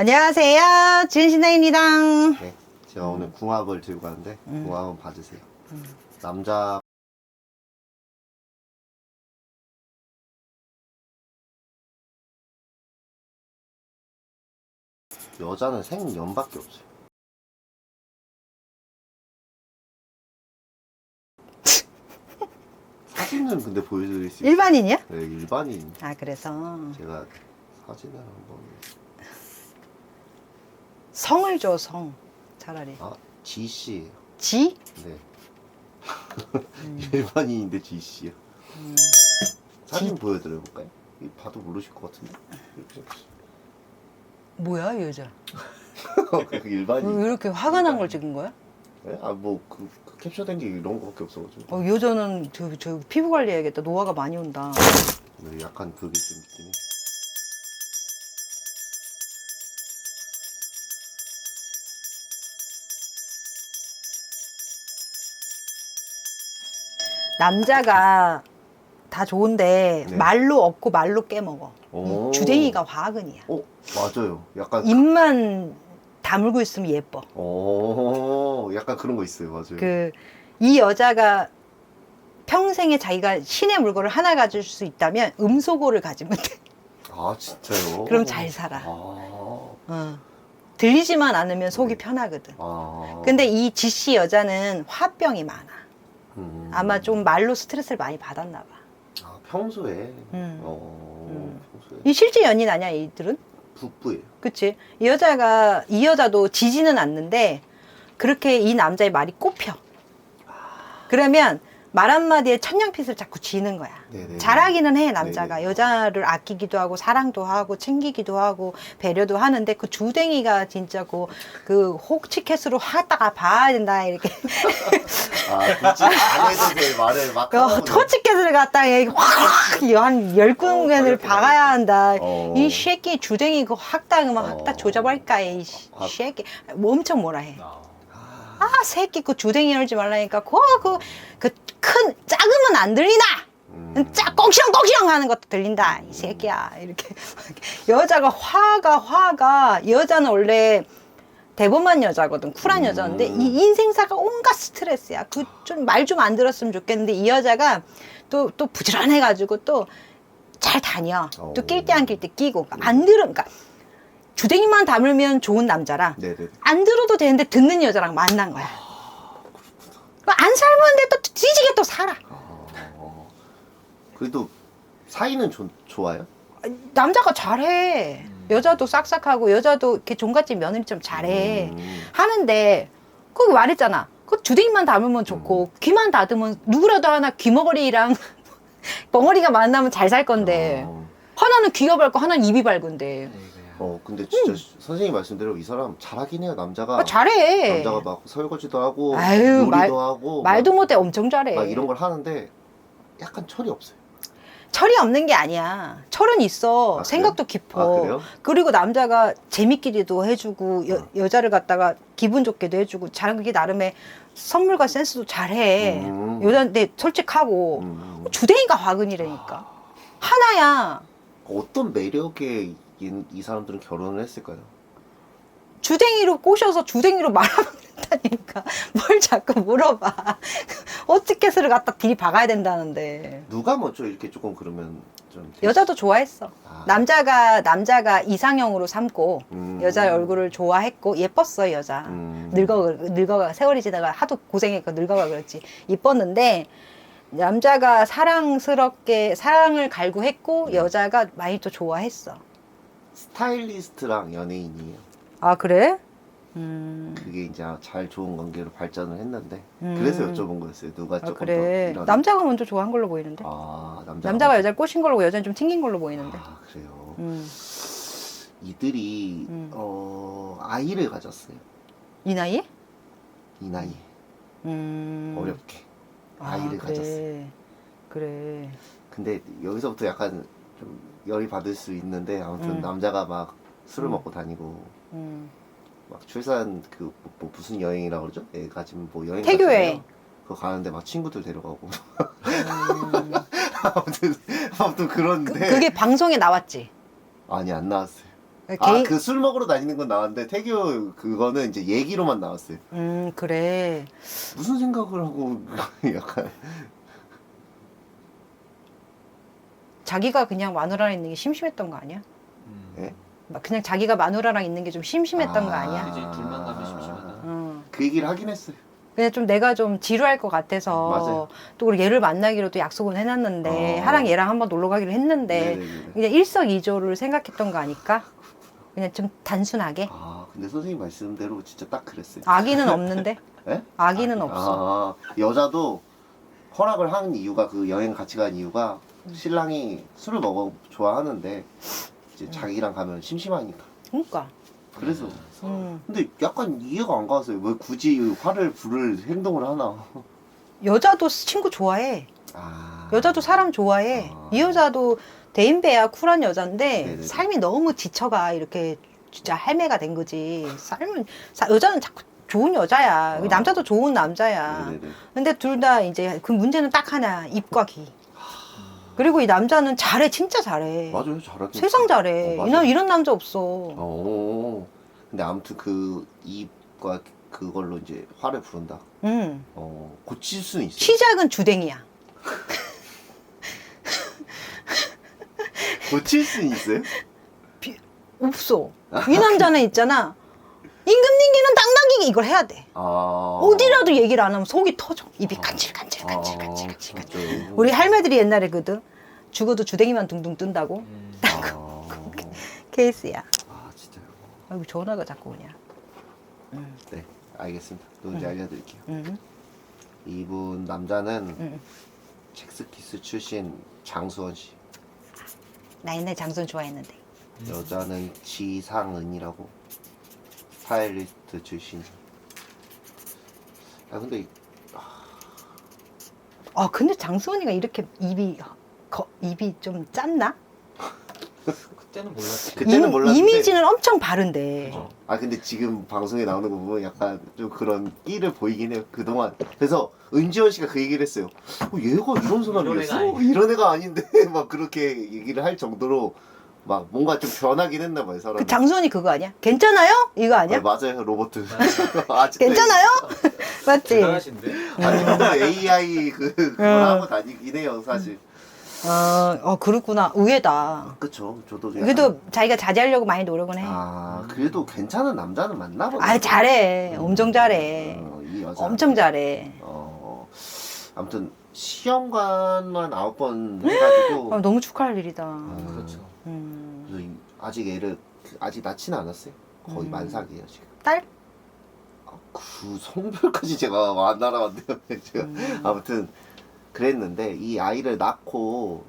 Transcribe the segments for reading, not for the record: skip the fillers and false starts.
안녕하세요. 지은신당입니다. 네, 제가 오늘 궁합을 들고 가는데 궁합 한번 봐주세요. 남자 여자는 생년밖에 없어요. 사진은 근데 보여드릴 수 있어요. 일반인이야? 네, 일반인. 아, 그래서 제가 사진을 한번. 성을 줘, 성. 차라리. 아, G 씨예요. 지? 네. 일반인인데 G 씨요. 사진 보여드려 볼까요? 봐도 모르실 것 같은데. 이렇게 생겼어요. 뭐야, 이 여자? 그 일반인. 왜 이렇게 화가 난 걸 찍은 거야? 네? 아, 뭐 그 캡처된 게 이런 거밖에 없어가지고. 이 여자는 저 피부 관리해야겠다. 노화가 많이 온다. 네, 약간 그게 좀 있긴 해. 남자가 다 좋은데 네. 말로 얻고 말로 깨먹어. 오. 주댕이가 화근이야. 맞아요. 약간 입만 다물고 있으면 예뻐. 약간 그런 거 있어요. 맞아요. 이 여자가 평생에 자기가 신의 물건을 하나 가질 수 있다면 음소거를 가지면 돼. 아, 진짜요? 그럼 잘 살아. 아, 들리지만 않으면 속이 편하거든. 아. 근데 이 지씨 여자는 화병이 많아. 아마 음. 좀 말로 스트레스를 많이 받았나 봐. 아, 평소에. 평소에. 이 실제 연인 아니야, 이들은? 북부예요. 그치? 이 여자도 지지는 않는데 그렇게 이 남자의 말이 꼽혀. 그러면 말 한마디에 천냥빚을 자꾸 지는 거야. 네네. 잘하기는 해, 남자가. 네네. 여자를 아끼기도 하고, 사랑도 하고, 챙기기도 하고, 배려도 하는데, 그 주댕이가 진짜 그 호치켓으로 하다가 봐야 된다, 이렇게. 아, 그치. 안 해도 돼. 말을 막 하고. 호치켓을 갖다가 확, 한 10군간을 이렇게 박아야 한다. 어. 이 새끼 주댕이 그 확딱, 확딱 조져버릴까, 이 새끼. 뭐 엄청 뭐라 해. 아, 새끼, 그 주댕이 열지 말라니까. 작으면 안 들리나? 꽁시렁꽁시렁 하는 것도 들린다. 이 새끼야. 이렇게. 여자가 화가, 여자는 원래 대범한 여자거든. 쿨한 여자인데, 이 인생사가 온갖 스트레스야. 좀 말 좀 안 들었으면 좋겠는데, 이 여자가 또 부지런해가지고 또 잘 다녀. 또 낄 때 안 낄 때 끼고. 그러니까 주댕이만 다물면 좋은 남자라. 네네. 안 들어도 되는데 듣는 여자랑 만난 거야. 안 살면 또 뒤지게 또 살아. 그래도 사이는 좋아요? 남자가 잘해. 여자도 싹싹하고 여자도 이렇게 종갓집 며느리처럼 잘해. 하는데 그 말했잖아. 그 주댕이만 담으면 좋고 귀만 닫으면 누구라도 하나 귀머거리랑 벙어리가 만나면 잘 살 건데 하나는 귀가 밝고 하나는 입이 밝은데. 근데 진짜 선생님 말씀대로 이 사람 잘하긴 해요. 남자가 잘해. 남자가 막 설거지도 하고 아유, 요리도 하고 말도 못해. 엄청 잘해. 막 이런 걸 하는데 약간 철이 없어요. 철이 없는 게 아니야. 철은 있어. 아, 생각도 깊어. 아, 그래요? 그리고 남자가 재밌기도 해주고 여자를 갖다가 기분 좋게도 해주고 자기 나름의 선물과 센스도 잘해. 여자인데 솔직하고 주댕이가 화근이라니까. 하나야. 어떤 매력에 이 사람들은 결혼을 했을까요? 주댕이로 꼬셔서 주댕이로 말하면 된다니까. 뭘 자꾸 물어봐. 어떻게서를 갖다 들이박아야 된다는데. 누가 먼저 이렇게 조금 그러면 좀 여자도 좋아했어. 아. 남자가 이상형으로 삼고 여자 얼굴을 좋아했고 예뻤어 여자. 늙어가 세월이 지나가 하도 고생했고 늙어가 그렇지. 이뻤는데 남자가 사랑스럽게 사랑을 갈구했고 여자가 많이 또 좋아했어. 스타일리스트랑 연예인이에요. 아 그래? 그게 이제 잘 좋은 관계로 발전을 했는데 그래서 여쭤본 거였어요. 누가 조금 그래. 더 이런 남자가 먼저 좋아한 걸로 보이는데. 남자가 여자를 꼬신 걸로 보고 여자는 좀 튕긴 걸로 보이는데. 아, 그래요. 이들이 아이를 가졌어요. 이 나이에? 이 나이에 어렵게 아이를 그래. 가졌어요. 그래. 근데 여기서부터 약간 좀 열이 받을 수 있는데 아무튼 남자가 막 술을 먹고 다니고 막 출산 뭐 무슨 여행이라고 그러죠? 애가 지금 뭐 여행 태교 갔잖아요. 여행. 그거 가는데 막 친구들 데려가고 아무튼 그런데 그게 방송에 나왔지. 아니 안 나왔어요. 개인- 그 술 먹으러 다니는 건 나왔는데 태교 그거는 이제 얘기로만 나왔어요. 그래. 무슨 생각을 하고 약간 자기가 그냥 마누라랑 있는 게 심심했던 거 아니야? 예? 막 그냥 자기가 마누라랑 있는 게 좀 심심했던 거 아니야? 이제 둘만 가면 심심하다. 그 얘기를 하긴 했어요. 그냥 좀 내가 좀 지루할 것 같아서 맞아요. 또 그리고 얘를 만나기로 또 약속은 해놨는데 하랑 얘랑 한번 놀러 가기로 했는데 네네네. 그냥 일석이조를 생각했던 거 아닐까? 그냥 좀 단순하게. 근데 선생님 말씀대로 진짜 딱 그랬어요. 아기는 없는데? 예? 아기는 없어. 여자도 허락을 한 이유가 그 여행 같이 간 이유가 신랑이 술을 먹어 좋아하는데 이제 자기랑 가면 심심하니까. 그러니까. 그래서 음. 근데 약간 이해가 안 가서요. 왜 굳이 화를 부를 행동을 하나? 여자도 친구 좋아해. 여자도 사람 좋아해. 이 여자도 대인배야 쿨한 여잔데 네네네. 삶이 너무 지쳐가 이렇게 진짜 할매가 된 거지. 여자는 자꾸 좋은 여자야. 남자도 좋은 남자야. 네네네. 근데 둘 다 이제 그 문제는 딱 하나, 입과 귀. 그리고 이 남자는 잘해, 진짜 잘해. 맞아요, 잘하긴. 세상 잘해. 맞아요. 이런 남자 없어. 근데 아무튼 그 입과 그걸로 이제 화를 부른다. 응. 고칠 수는 있어요. 시작은 주댕이야. 고칠 수는 있어요? 없어. 이 남자는 있잖아. 임금님기는 당당기기 이걸 해야 돼. 어디라도 얘기를 안 하면 속이 터져. 입이 간질간질. 맞죠. 우리 할매들이 옛날에 그거든. 죽어도 주댕이만 둥둥 뜬다고. 케이스야. 진짜요? 아이고 전화가 자꾸 오냐. 네, 알겠습니다. 누군지 알려드릴게요. 응. 이분 남자는 응. 잭스키스 출신 장수원 씨. 나 옛날에 장선 좋아했는데. 여자는 지상은이라고 스타일리스트 출신. 근데 근데 장수원이가 이렇게 입이 좀 짰나? 그때는 몰랐지. 그때는 몰랐는데. 이미지는 엄청 바른데. 근데 지금 방송에 나오는 거 보면 약간 좀 그런 끼를 보이긴 해요. 그동안. 그래서 은지원 씨가 그 얘기를 했어요. 얘가 이런 사람이었어? 이런 애가 아닌데 막 그렇게 얘기를 할 정도로 막 뭔가 좀 변하긴 했나 봐요, 사람이. 그 장수원이 그거 아니야? 괜찮아요? 이거 아니야? 맞아요, 로버트. 괜찮아요? 맞지? 대단하신데? 아직도 AI 그걸 하고 다니긴 해요, 사실. 그렇구나. 의외다. 그쵸. 저도 약간- 그래도 자기가 자제하려고 많이 노력은 해. 그래도 괜찮은 남자는 맞나 보네. 잘해. 엄청 잘해. 이 여자. 엄청 잘해. 아무튼 시험관만 9번 해가지고 너무 축하할 일이다. 그렇죠. 그래서 아직 애를 아직 낳지는 않았어요. 거의 만삭이에요 지금. 딸? 그 성별까지 제가 안 알아봤네요. 제가 아무튼 그랬는데 이 아이를 낳고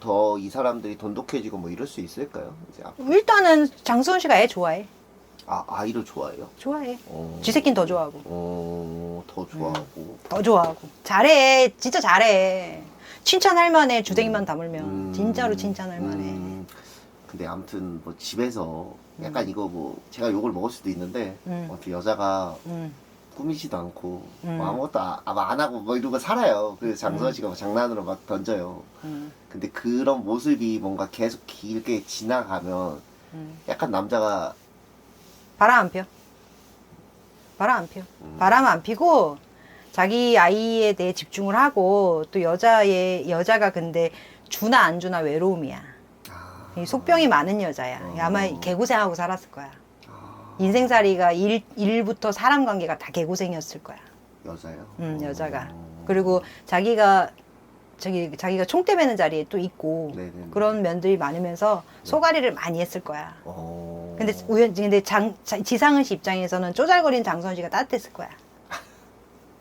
더 이 사람들이 돈독해지고 뭐 이럴 수 있을까요? 이제 일단은 장수원 씨가 애 좋아해. 아이를 좋아해요? 좋아해. 쥐 새끼는 더 좋아하고. 더 좋아하고. 더 좋아하고. 잘해. 진짜 잘해. 칭찬할 만해. 주댕이만 다물면. 진짜로 칭찬할 만해. 근데 아무튼 뭐 집에서 약간 이거 뭐 제가 욕을 먹을 수도 있는데 아무튼 여자가 꾸미지도 않고 뭐 아무것도 안 하고 뭐 이러고 살아요. 그래서 장수원 씨가 뭐 장난으로 막 던져요. 근데 그런 모습이 뭔가 계속 길게 지나가면 약간 남자가 바람 안 펴. 바람 안 펴. 바람 안 피고 자기 아이에 대해 집중을 하고 또 여자가 근데 주나 안 주나 외로움이야. 이 속병이 많은 여자야. 아마 개고생하고 살았을 거야. 인생살이가 일부터 사람 관계가 다 개고생이었을 거야. 여자요? 여자가. 그리고 자기가 총대 매는 자리에 또 있고 네네네. 그런 면들이 많으면서 소가리를 많이 했을 거야. 근데 지상은 씨 입장에서는 쪼잘거리는 장선 씨가 따뜻했을 거야.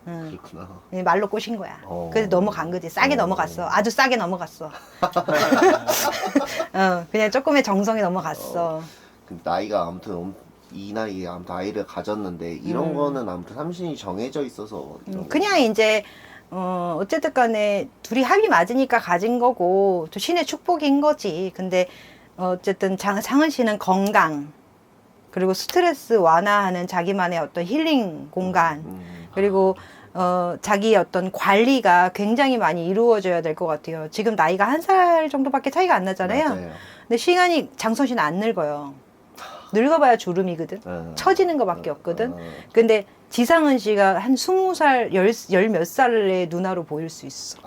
그렇구나. 말로 꼬신 거야. 그래서 넘어간 거지. 싸게 넘어갔어. 아주 싸게 넘어갔어. 그냥 조금의 정성이 넘어갔어. 나이가 아무튼 이 나이에 아무튼 아이를 가졌는데 이런 거는 아무튼 삼신이 정해져 있어서 이런 거. 그냥 이제 어쨌든 간에 둘이 합이 맞으니까 가진 거고 또 신의 축복인 거지. 근데 어쨌든 상은 씨는 건강 그리고 스트레스 완화하는 자기만의 어떤 힐링 공간 그리고 자기 어떤 관리가 굉장히 많이 이루어져야 될 것 같아요. 지금 나이가 1살 정도밖에 차이가 안 나잖아요. 맞아요. 근데 시간이 장선 씨는 안 늙어요. 늙어봐야 주름이거든. 처지는 것밖에 없거든. 근데 지상은 씨가 한 20살, 열 몇 살의 누나로 보일 수 있어.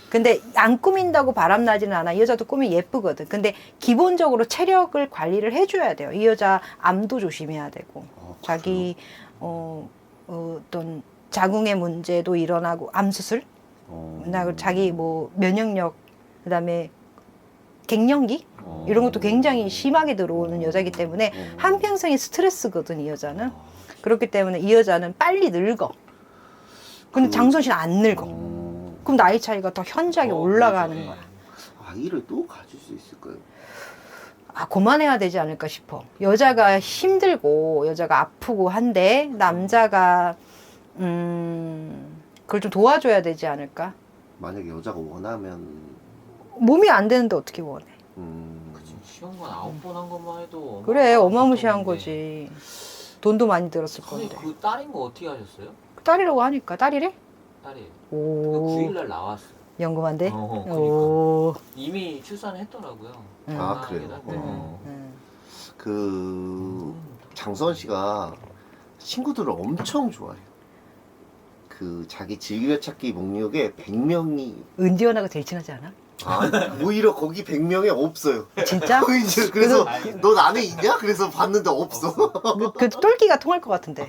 근데 안 꾸민다고 바람나지는 않아. 이 여자도 꾸미 예쁘거든. 근데 기본적으로 체력을 관리를 해줘야 돼요. 이 여자 암도 조심해야 되고, 자기 어떤 자궁의 문제도 일어나고, 암 수술, 그리고 자기 뭐 면역력, 그다음에 갱년기 이런 것도 굉장히 심하게 들어오는 여자이기 때문에 한평생이 스트레스거든, 이 여자는. 그렇기 때문에 이 여자는 빨리 늙어. 근데 장선 씨는 안 늙어. 그럼 나이 차이가 더 현저하게 올라가는 그렇죠. 거야. 아이를 또 가질 수 있을까요? 아, 그만해야 되지 않을까 싶어. 여자가 힘들고 여자가 아프고 한데 남자가 그걸 좀 도와줘야 되지 않을까? 만약에 여자가 원하면 몸이 안 되는데 어떻게 원해? 그치, 시험관 9번 한 것만 해도 그래, 어마어마한 어마무시한 돈인데. 거지. 돈도 많이 들었을 선생님 건데. 그 딸인 거 어떻게 하셨어요? 딸이라고 하니까 딸이래? 딸이 오, 9일날 나왔어. 연금한데? 그러니까. 오. 이미 출산을 했더라고요. 아, 그래요? 네. 그 장선 씨가 친구들을 엄청 좋아해요. 그 자기 즐겨찾기 목록에 100명이 은지원하고 제일 친하지 않아? 오히려 거기 100명에 없어요. 진짜? 이제 그래서 넌 안에 있냐? 그래서 봤는데 없어. 그 똘끼가 통할 것 같은데.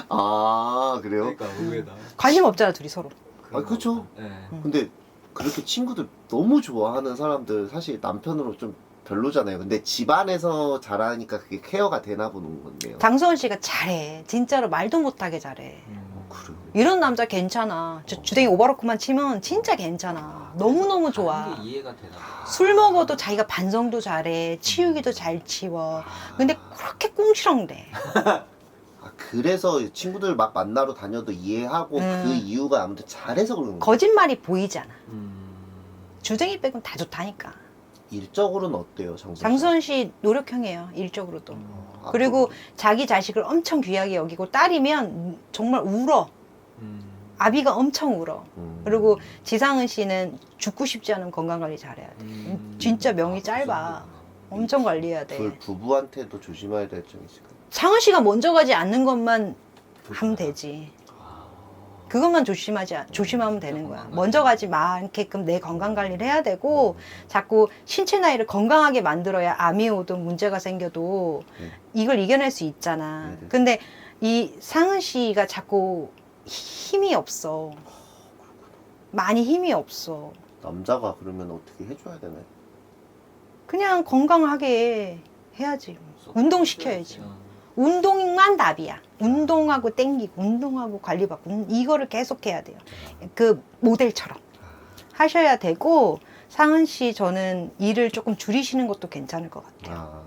아 그래요? 그러니까 의외다. 관심 없잖아, 둘이 서로. 아 그렇죠. 네. 근데 그렇게 친구들 너무 좋아하는 사람들 사실 남편으로 좀 별로잖아요. 근데 집안에서 자라니까 그게 케어가 되나 보는 건데요. 장수원 씨가 잘해. 진짜로 말도 못하게 잘해. 그래요. 이런 남자 괜찮아. 저 주댕이 오바로크만 치면 진짜 괜찮아. 너무너무 좋아. 하는 게 이해가 되나 봐. 술 먹어도 자기가 반성도 잘해. 치우기도 잘 치워. 근데 그렇게 꿍시렁대. 아, 그래서 친구들 막 만나러 다녀도 이해하고 그 이유가 아무튼 잘해서 그러는 거예요. 거짓말이 보이잖아. 음. 주댕이 빼곤 다 좋다니까. 일적으로는 어때요, 장선 씨? 장수원 씨 노력형이에요. 일적으로도. 아, 그리고 자기 자식을 엄청 귀하게 여기고 딸이면 정말 울어. 아비가 엄청 울어. 그리고 지상은 씨는 죽고 싶지 않으면 건강관리 잘해야 돼. 진짜 명이 짧아. 엄청 관리해야 돼. 둘 부부한테도 조심해야 될 점이 있을까요? 상은 씨가 먼저 가지 않는 것만 하면 되지. 그것만 조심하면 되는 거야. 먼저 가지 않게끔 내 건강 관리를 해야 되고, 자꾸 신체 나이를 건강하게 만들어야 암이 오든 문제가 생겨도 이걸 이겨낼 수 있잖아. 네네. 근데 이 상은 씨가 자꾸 힘이 없어. 많이 힘이 없어. 남자가 그러면 어떻게 해줘야 되나요? 그냥 건강하게 해야지. 운동시켜야지. 운동만 답이야. 운동하고 땡기고 운동하고 관리받고 이거를 계속 해야 돼요. 그 모델처럼 하셔야 되고, 상은 씨 저는 일을 조금 줄이시는 것도 괜찮을 것 같아요.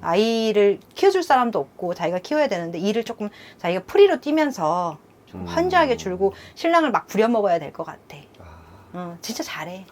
아이를 키워줄 사람도 없고 자기가 키워야 되는데 일을 조금 자기가 프리로 뛰면서 좀 현저하게 줄고 신랑을 막 부려먹어야 될 것 같아. 진짜 잘해.